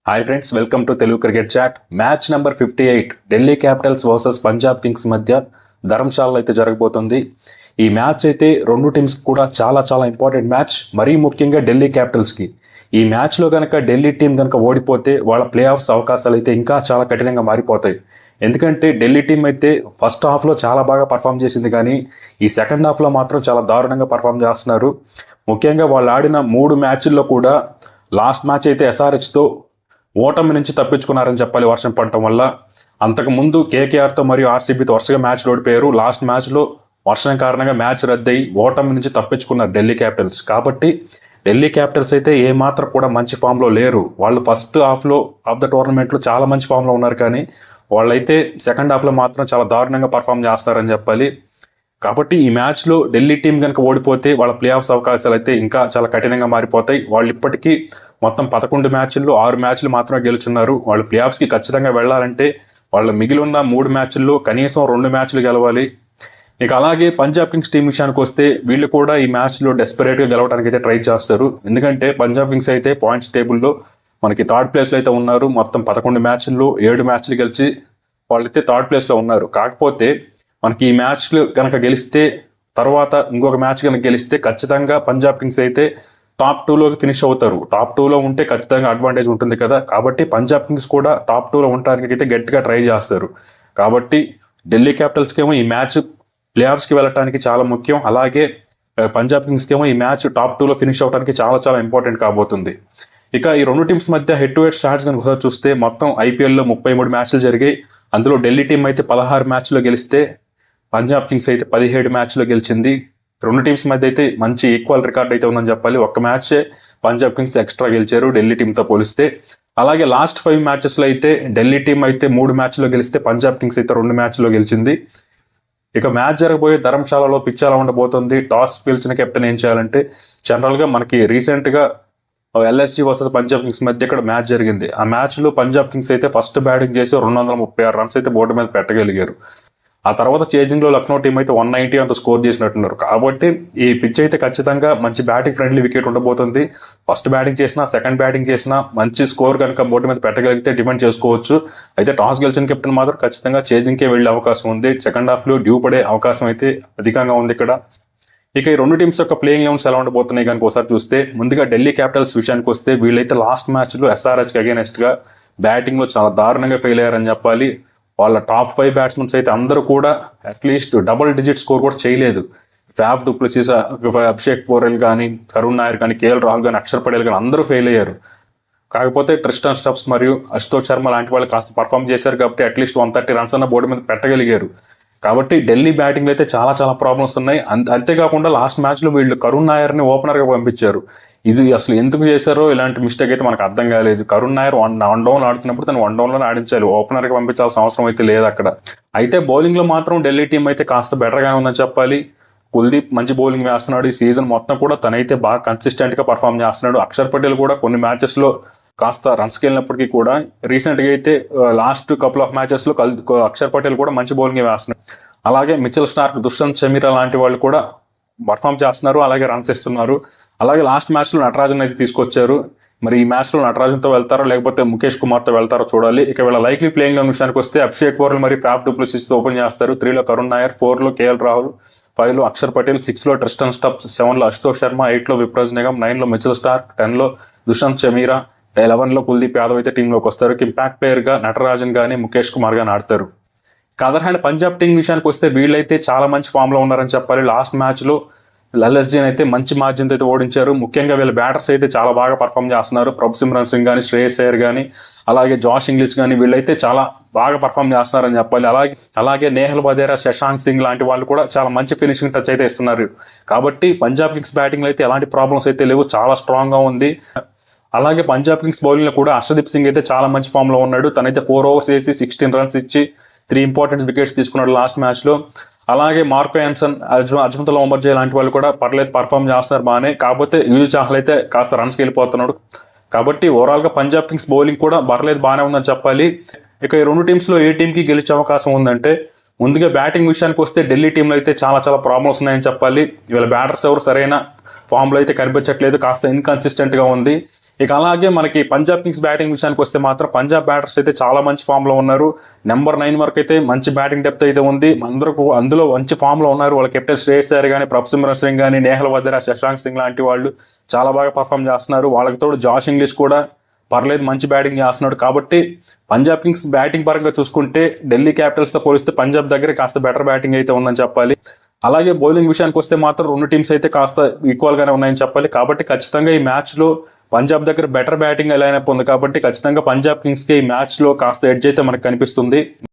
Hi friends, welcome to Telugu cricket chat. Match number 58 Delhi capitals versus Punjab kings మధ్య ధర్మశాలలో అయితే జరగబోతుంది. ఈ మ్యాచ్ అయితే రెండు టీమ్స్ కూడా చాలా ఇంపార్టెంట్ మ్యాచ్. మరీ ముఖ్యంగా ఢిల్లీ క్యాపిటల్స్కి ఈ మ్యాచ్లో కనుక ఢిల్లీ టీం కనుక ఓడిపోతే వాళ్ళ ప్లే ఆఫ్స్ అవకాశాలు అయితే ఇంకా చాలా కఠినంగా మారిపోతాయి. ఎందుకంటే ఢిల్లీ టీం అయితే ఫస్ట్ హాఫ్లో చాలా బాగా పర్ఫామ్ చేసింది, కానీ ఈ సెకండ్ హాఫ్లో మాత్రం చాలా దారుణంగా పర్ఫామ్ చేస్తున్నారు. ముఖ్యంగా వాళ్ళు ఆడిన 3 మ్యాచ్ల్లో కూడా లాస్ట్ మ్యాచ్ అయితే ఎస్ఆర్హెచ్తో ఓటమి నుంచి తప్పించుకున్నారని చెప్పాలి వర్షం పడటం వల్ల. అంతకుముందు కేకేఆర్తో మరియు ఆర్సీబీతో వరుసగా మ్యాచ్లు ఓడిపోయారు. లాస్ట్ మ్యాచ్లో వర్షం కారణంగా మ్యాచ్ రద్దయి ఓటమి నుంచి తప్పించుకున్నారు ఢిల్లీ క్యాపిటల్స్. కాబట్టి ఢిల్లీ క్యాపిటల్స్ అయితే ఏమాత్రం కూడా మంచి ఫామ్లో లేరు. వాళ్ళు ఫస్ట్ హాఫ్లో ఆఫ్ ద టోర్నమెంట్లో చాలా మంచి ఫామ్లో ఉన్నారు, కానీ వాళ్ళైతే సెకండ్ హాఫ్లో మాత్రం చాలా దారుణంగా పర్ఫామ్ చేస్తున్నారని చెప్పాలి. కాబట్టి ఈ మ్యాచ్లో ఢిల్లీ టీం కనుక ఓడిపోతే వాళ్ళ ప్లే ఆఫ్స్ అవకాశాలు అయితే ఇంకా చాలా కఠినంగా మారిపోతాయి. వాళ్ళు ఇప్పటికీ మొత్తం 11 మ్యాచ్ల్లో 6 మ్యాచ్లు మాత్రమే గెలుచున్నారు. వాళ్ళు ప్లే ఆఫ్స్కి ఖచ్చితంగా వెళ్ళాలంటే వాళ్ళు మిగిలి ఉన్న 3 మ్యాచ్ల్లో కనీసం 2 మ్యాచ్లు గెలవాలి. ఇక అలాగే పంజాబ్ కింగ్స్ టీం విషయానికి వస్తే వీళ్ళు కూడా ఈ మ్యాచ్లో డెస్పరేట్గా గెలవడానికి అయితే ట్రై చేస్తారు. ఎందుకంటే పంజాబ్ కింగ్స్ అయితే పాయింట్స్ టేబుల్లో మనకి థర్డ్ ప్లేస్లో అయితే ఉన్నారు. మొత్తం 11 మ్యాచ్ల్లో 7 మ్యాచ్లు గెలిచి వాళ్ళైతే థర్డ్ ప్లేస్లో ఉన్నారు. కాకపోతే మనకి ఈ మ్యాచ్లు కనుక గెలిస్తే తర్వాత ఇంకొక మ్యాచ్ కనుక గెలిస్తే ఖచ్చితంగా పంజాబ్ కింగ్స్ అయితే టాప్ 2లోకి ఫినిష్ అవుతారు. టాప్ 2లో ఉంటే ఖచ్చితంగా అడ్వాంటేజ్ ఉంటుంది కదా. కాబట్టి పంజాబ్ కింగ్స్ కూడా టాప్ 2లో ఉండడానికి అయితే గట్టిగా ట్రై చేస్తారు. కాబట్టి ఢిల్లీ క్యాపిటల్స్కి ఏమో ఈ మ్యాచ్ ప్లే ఆఫ్స్కి వెళ్ళడానికి చాలా ముఖ్యం. అలాగే పంజాబ్ కింగ్స్కి ఏమో ఈ మ్యాచ్ టాప్ 2లో ఫినిష్ అవడానికి చాలా ఇంపార్టెంట్ కాబోతుంది. ఇక ఈ రెండు టీమ్స్ మధ్య హెడ్ టు హెడ్ స్టార్ట్స్ కనుక ఒకసారి చూస్తే మొత్తం ఐపీఎల్లో 33 మ్యాచ్లు జరిగాయి. అందులో ఢిల్లీ టీం అయితే 16 మ్యాచ్లో గెలిస్తే పంజాబ్ కింగ్స్ అయితే 17 మ్యాచ్లో గెలిచింది. రెండు టీమ్స్ మధ్య అయితే మంచి ఈక్వల్ రికార్డ్ అయితే ఉందని చెప్పాలి. ఒక్క మ్యాచే పంజాబ్ కింగ్స్ ఎక్స్ట్రా గెలిచారు ఢిల్లీ టీంతో పోలిస్తే. అలాగే లాస్ట్ 5 మ్యాచెస్లో అయితే ఢిల్లీ టీం అయితే 3 మ్యాచ్లో గెలిస్తే పంజాబ్ కింగ్స్ అయితే 2 మ్యాచ్లో గెలిచింది. ఇక మ్యాచ్ జరగబోయే ధర్మశాలలో పిచ్ ఎలా ఉండబోతుంది, టాస్ గెలిచిన కెప్టెన్ ఏం చేయాలంటే, జనరల్గా మనకి రీసెంట్గా ఎల్ఎస్జీ వర్సెస్ పంజాబ్ కింగ్స్ మధ్య ఇక్కడ మ్యాచ్ జరిగింది. ఆ మ్యాచ్లో పంజాబ్ కింగ్స్ అయితే ఫస్ట్ బ్యాటింగ్ చేసి 236 రన్స్ అయితే బోర్డు మీద పెట్టగలిగారు. ఆ తర్వాత చేజింగ్లో లక్నో టీం అయితే 190 అంత స్కోర్ చేసినట్టున్నారు. కాబట్టి ఈ పిచ్ అయితే ఖచ్చితంగా మంచి బ్యాటింగ్ ఫ్రెండ్లీ వికెట్ ఉండబోతుంది. ఫస్ట్ బ్యాటింగ్ చేసినా సెకండ్ బ్యాటింగ్ చేసినా మంచి స్కోర్ కనుక బోర్డు మీద పెట్టగలిగితే డిఫెండ్ చేసుకోవచ్చు. అయితే టాస్ గెలిచిన కెప్టెన్ మాత్రం ఖచ్చితంగా చేజింగ్కే వెళ్ళే అవకాశం ఉంది. సెకండ్ హాఫ్లో డ్యూ పడే అవకాశం అయితే అధికంగా ఉంది ఇక్కడ. ఇక ఈ రెండు టీమ్స్ యొక్క ప్లేయింగ్ లెవెన్స్ ఎలా ఉండబోతున్నాయి కనుక ఒకసారి చూస్తే, ముందుగా ఢిల్లీ క్యాపిటల్స్ విషయానికి వస్తే వీళ్ళైతే లాస్ట్ మ్యాచ్లో ఎస్ఆర్హెచ్కి అగేనెస్ట్గా బ్యాటింగ్లో చాలా దారుణంగా ఫెయిల్ అయ్యారని చెప్పాలి. వాళ్ళ టాప్ 5 బ్యాట్స్మెన్స్ అయితే అందరూ కూడా అట్లీస్ట్ డబుల్ డిజిట్ స్కోర్ కూడా చేయలేదు. ఫ్యాఫ్ డు ప్లెసిస్, అభిషేక్ పోరెల్ కానీ, కరుణ్ నాయర్ కానీ, కేఎల్ రాహుల్ కానీ, అక్షర్ పటేల్ కానీ అందరూ ఫెయిల్ అయ్యారు. కాకపోతే ట్రిస్టన్ స్టబ్స్ మరియు అశుతోష్ శర్మ లాంటి వాళ్ళు కాస్త పర్ఫామ్ చేశారు. కాబట్టి అట్లీస్ట్ 130 రన్స్ అన్న బోర్డు మీద పెట్టగలిగారు. కాబట్టి ఢిల్లీ బ్యాటింగ్లో అయితే చాలా ప్రాబ్లమ్స్ ఉన్నాయి. అంతేకాకుండా లాస్ట్ మ్యాచ్లో వీళ్ళు కరుణ్ నాయర్ని ఓపెనర్గా పంపించారు. ఇది అసలు ఎందుకు చేశారో ఇలాంటి మిస్టేక్ అయితే మనకు అర్థం కాలేదు. కరుణ్ నాయర్ వన్ డౌన్ ఆడుతున్నప్పుడు తను 1 డౌన్లోనే ఆడించాలి, ఓపెనర్గా పంపించాల్సిన అవసరం అయితే లేదు అక్కడ. అయితే బౌలింగ్లో మాత్రం ఢిల్లీ టీం అయితే కాస్త బెటర్గానే ఉందని చెప్పాలి. కుల్దీప్ మంచి బౌలింగ్ వేస్తున్నాడు. ఈ సీజన్ మొత్తం కూడా తనైతే బాగా కన్సిస్టెంట్గా పర్ఫామ్ చేస్తున్నాడు. అక్షర్ పటేల్ కూడా కొన్ని మ్యాచెస్లో కాస్త రన్స్కి వెళ్ళినప్పటికీ కూడా రీసెంట్గా అయితే లాస్ట్ కపుల్ ఆఫ్ మ్యాచెస్లో అక్షర్ పటేల్ కూడా మంచి బౌలింగ్ వేస్తున్నాడు. అలాగే మిచెల్ స్టార్క్, దుష్యంత్ చమీరా లాంటి వాళ్ళు కూడా పర్ఫామ్ చేస్తున్నారు, అలాగే రన్స్ ఇస్తున్నారు. అలాగే లాస్ట్ మ్యాచ్లో నటరాజన్ అయితే తీసుకొచ్చారు. మరి ఈ మ్యాచ్లో నటరాజన్తో వెళ్తారో లేకపోతే ముఖేష్ కుమార్తో వెళ్తారో చూడాలి. ఇక వీళ్ళ లైక్లీ ప్లేయింగ్ విషయానికి వస్తే అభిషేక్ పోరెల్ మరియు ఫ్యాఫ్ డు ప్లెసిస్తో ఓపెన్ చేస్తారు. 3లో కరుణ్ నాయర్, 4లో కేఎల్ రాహుల్, 5లో అక్షర్ పటేల్, 6లో ట్రిస్టన్ స్టబ్స్, 7లో అశుతోష్ శర్మ, 8లో విప్రజ్ నిగమ్, 9లో మిచెల్ స్టార్క్, 10లో దుష్యంత్ చమీరా, 11లో కుల్దీప్ యాదవ్ అయితే టీంలోకి వస్తారు. ఇంపాక్ట్ ప్లేయర్గా నటరాజన్ కానీ ముఖేష్ కుమార్ కానీ ఆడతారు. అదర్ హ్యాండ్ పంజాబ్ టీం విషయానికి వస్తే వీళ్ళైతే చాలా మంచి ఫామ్లో ఉన్నారని చెప్పాలి. లాస్ట్ మ్యాచ్లో ఎల్ఎస్జీని అయితే మంచి మార్జిన్తో అయితే ఓడించారు. ముఖ్యంగా వీళ్ళ బ్యాటర్స్ అయితే చాలా బాగా పర్ఫామ్ చేస్తున్నారు. ప్రభ్ సిమ్రన్ సింగ్ కానీ, శ్రేయస్ అయ్యర్ కానీ, అలాగే జాష్ ఇంగ్లీష్ కానీ వీళ్ళైతే చాలా బాగా పర్ఫామ్ చేస్తున్నారని చెప్పాలి. అలాగే నేహల్ వదేరా, శశాంక్ సింగ్ లాంటి వాళ్ళు కూడా చాలా మంచి ఫినిషింగ్ టచ్ అయితే ఇస్తున్నారు. కాబట్టి పంజాబ్ కింగ్స్ బ్యాటింగ్లో అయితే ఎలాంటి ప్రాబ్లమ్స్ అయితే లేవు, చాలా స్ట్రాంగ్గా ఉంది. అలాగే పంజాబ్ కింగ్స్ బౌలింగ్లో కూడా హర్షదీప్ సింగ్ అయితే చాలా మంచి ఫామ్లో ఉన్నాడు. తనైతే 4 overs వేసి 16 రన్స్ ఇచ్చి 3 ఇంపార్టెంట్ వికెట్స్ తీసుకున్నాడు లాస్ట్ మ్యాచ్లో. అలాగే మార్కో యాన్సన్, అజ్మతుల్లా ఉమర్జే లాంటి వాళ్ళు కూడా పర్లేదు పర్ఫామ్ చేస్తున్నారు బాగానే. కాకపోతే యూజ్ చాహల్ అయితే కాస్త రన్స్కి వెళ్ళిపోతున్నాడు. కాబట్టి ఓవరాల్గా పంజాబ్ కింగ్స్ బౌలింగ్ కూడా పర్లేదు బాగానే ఉందని చెప్పాలి. ఇక ఈ రెండు టీమ్స్లో ఏ టీంకి గెలిచే అవకాశం ఉందంటే, ముందుగా బ్యాటింగ్ విషయానికి వస్తే ఢిల్లీ టీంలో అయితే చాలా ప్రాబ్లమ్స్ ఉన్నాయని చెప్పాలి. వీళ్ళ బ్యాటర్స్ ఎవరు సరైన ఫామ్లో అయితే కనిపించట్లేదు, కాస్త ఇన్కన్సిస్టెంట్గా ఉంది. ఇక అలాగే మనకి పంజాబ్ కింగ్స్ బ్యాటింగ్ విషయానికి వస్తే మాత్రం పంజాబ్ బ్యాటర్స్ అయితే చాలా మంచి ఫామ్ లో ఉన్నారు. నెంబర్ 9 వరకు అయితే మంచి బ్యాటింగ్ డెప్త్ అయితే ఉంది. అందులో మంచి ఫామ్ లో ఉన్నారు. వాళ్ళ కెప్టెన్ శ్రేయస్ అయ్యర్ కానీ, ప్రభ్సిమ్రన్ సింగ్ కానీ, నేహల్ వద్రా, శశాంక్ సింగ్ లాంటి వాళ్ళు చాలా బాగా పర్ఫామ్ చేస్తున్నారు. వాళ్ళకి తోడు జాష్ ఇంగ్లీష్ కూడా పర్లేదు మంచి బ్యాటింగ్ చేస్తున్నాడు. కాబట్టి పంజాబ్ కింగ్స్ బ్యాటింగ్ పరంగా చూసుకుంటే ఢిల్లీ క్యాపిటల్స్ తో పోలిస్తే పంజాబ్ దగ్గర కాస్త బెటర్ బ్యాటింగ్ అయితే ఉందని చెప్పాలి. అలాగే బౌలింగ్ విషయానికి వస్తే మాత్రం రెండు టీమ్స్ అయితే కాస్త ఈక్వల్ గానే ఉన్నాయని చెప్పాలి. కాబట్టి ఖచ్చితంగా ఈ మ్యాచ్ లో పంజాబ్ దగ్గర బెటర్ బ్యాటింగ్ లైనప్ ఉంది. కాబట్టి ఖచ్చితంగా పంజాబ్ కింగ్స్ కి ఈ మ్యాచ్ లో కాస్త ఎడ్జ్ అయితే మనకు కనిపిస్తుంది.